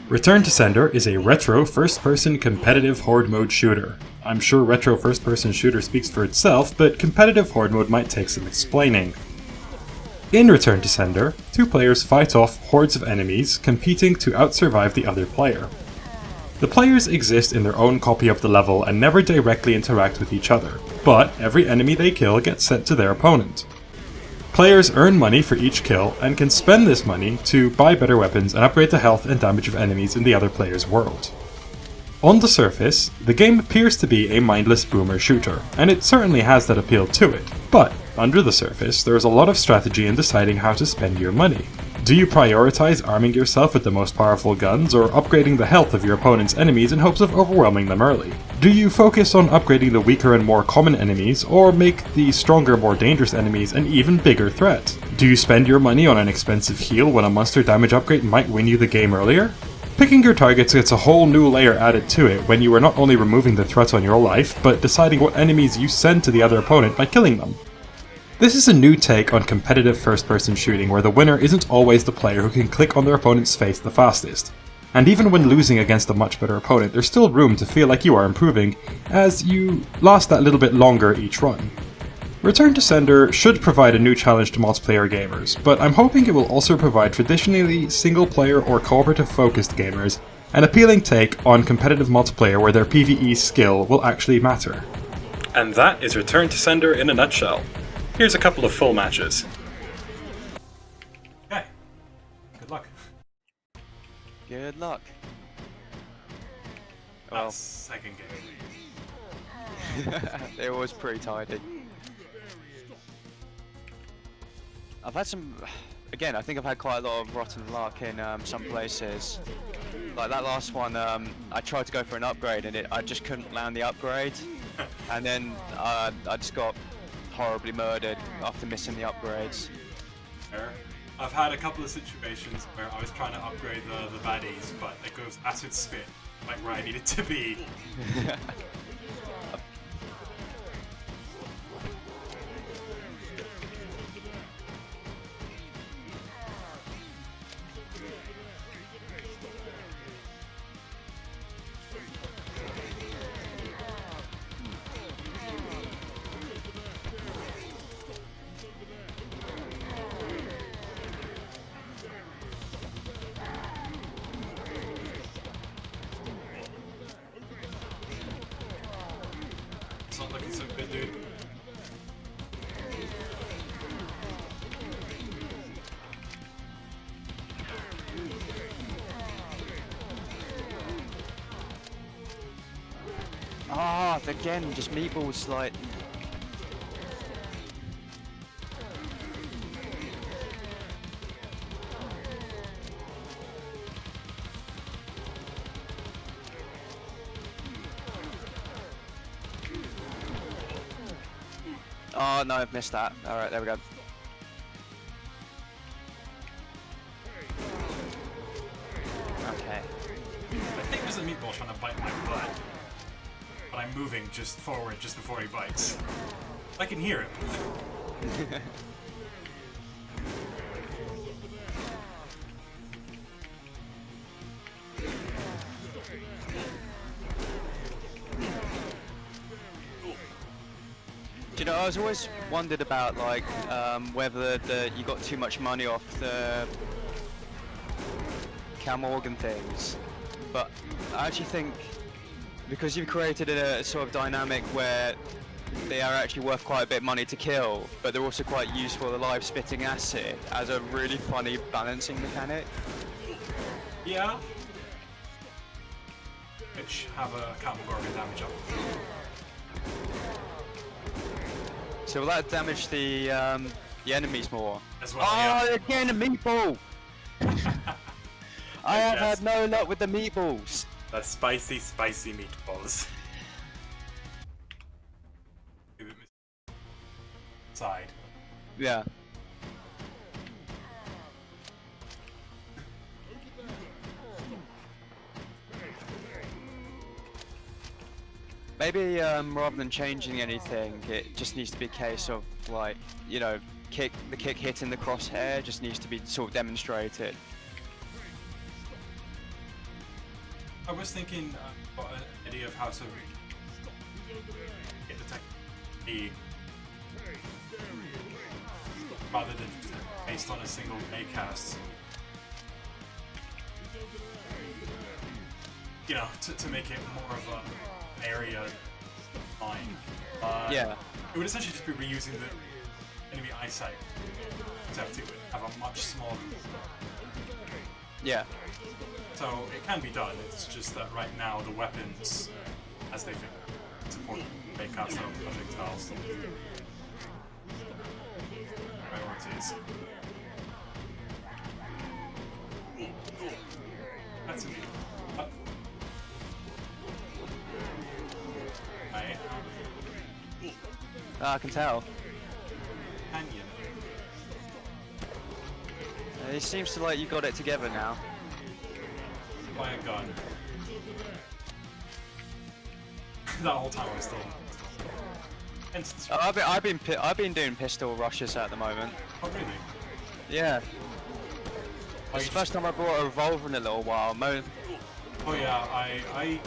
Return to Sender is a retro first-person competitive horde mode shooter. I'm sure retro first-person shooter speaks for itself, but competitive horde mode might take some explaining. In Return to Sender, two players fight off hordes of enemies, competing to outsurvive the other player. The players exist in their own copy of the level and never directly interact with each other, but every enemy they kill gets sent to their opponent. Players earn money for each kill, and can spend this money to buy better weapons and upgrade the health and damage of enemies in the other player's world. On the surface, the game appears to be a mindless boomer shooter, and it certainly has that appeal to it, but under the surface, there is a lot of strategy in deciding how to spend your money. Do you prioritize arming yourself with the most powerful guns, or upgrading the health of your opponent's enemies in hopes of overwhelming them early? Do you focus on upgrading the weaker and more common enemies, or make the stronger, more dangerous enemies an even bigger threat? Do you spend your money on an expensive heal when a monster damage upgrade might win you the game earlier? Picking your targets gets a whole new layer added to it when you are not only removing the threats on your life, but deciding what enemies you send to the other opponent by killing them. This is a new take on competitive first-person shooting where the winner isn't always the player who can click on their opponent's face the fastest. And even when losing against a much better opponent, there's still room to feel like you are improving, as you last that little bit longer each run. Return to Sender should provide a new challenge to multiplayer gamers, but I'm hoping it will also provide traditionally single-player or cooperative-focused gamers an appealing take on competitive multiplayer where their PvE skill will actually matter. And that is Return to Sender in a nutshell. Here's a couple of full matches. Okay. Good luck. Good luck. Well, second game. They're always pretty tidy. I've had some... Again, I think I've had quite a lot of rotten luck in some places. Like that last one, I tried to go for an upgrade and I just couldn't land the upgrade. And then I just got horribly murdered after missing the upgrades. I've had a couple of situations where I was trying to upgrade the baddies, but it goes acid spit, like where I need it to be. It's not looking so good, dude. Ah, again, just meatballs like... Oh no, I've missed that. Alright, there we go. Okay. I think there's a meatball trying to bite my butt. But I'm moving just forward just before he bites. I can hear him. Do you know, I was always wondered about like whether you got too much money off the Cam Morgan things, but I actually think because you've created a sort of dynamic where they are actually worth quite a bit of money to kill, but they're also quite useful, the live spitting acid, as a really funny balancing mechanic. Yeah. Which have a Cam Morgan damage up. So will that damage the enemies more? As well, oh, yeah. again, a meatball! I have had no luck with the meatballs. The spicy, spicy meatballs. Side. Yeah. Maybe rather than changing anything, it just needs to be a case of like, you know, the kick hitting the crosshair just needs to be sort of demonstrated. I was thinking about an idea of how to get the technique rather than just based on a single A cast. You know, to make it more of a area line. Yeah. It would essentially just be reusing the enemy eyesight, except it would have a much smaller. Yeah. So it can be done. It's just that right now the weapons, as they support make cast of projectiles. Priorities. That's a I can tell. Canyon. It seems to like you got it together now. By a gun. That whole time I was still. I've been doing pistol rushes at the moment. Oh really? Yeah. Oh, It's the first time I brought a revolver in a little while. Oh yeah, I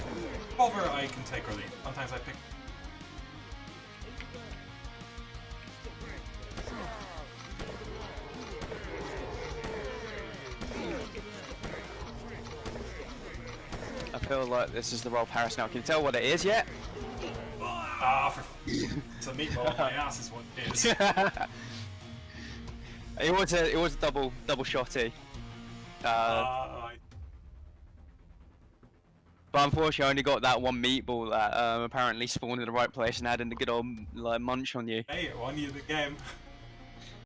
revolver I can take early. Sometimes I pick. I feel like this is the Rolf Harris now. Can you tell what it is yet? It's a meatball on my ass is what it is. It was a double shotty. But unfortunately, I only got that one meatball that apparently spawned in the right place and had in the good old like munch on you. Hey, it won you the game.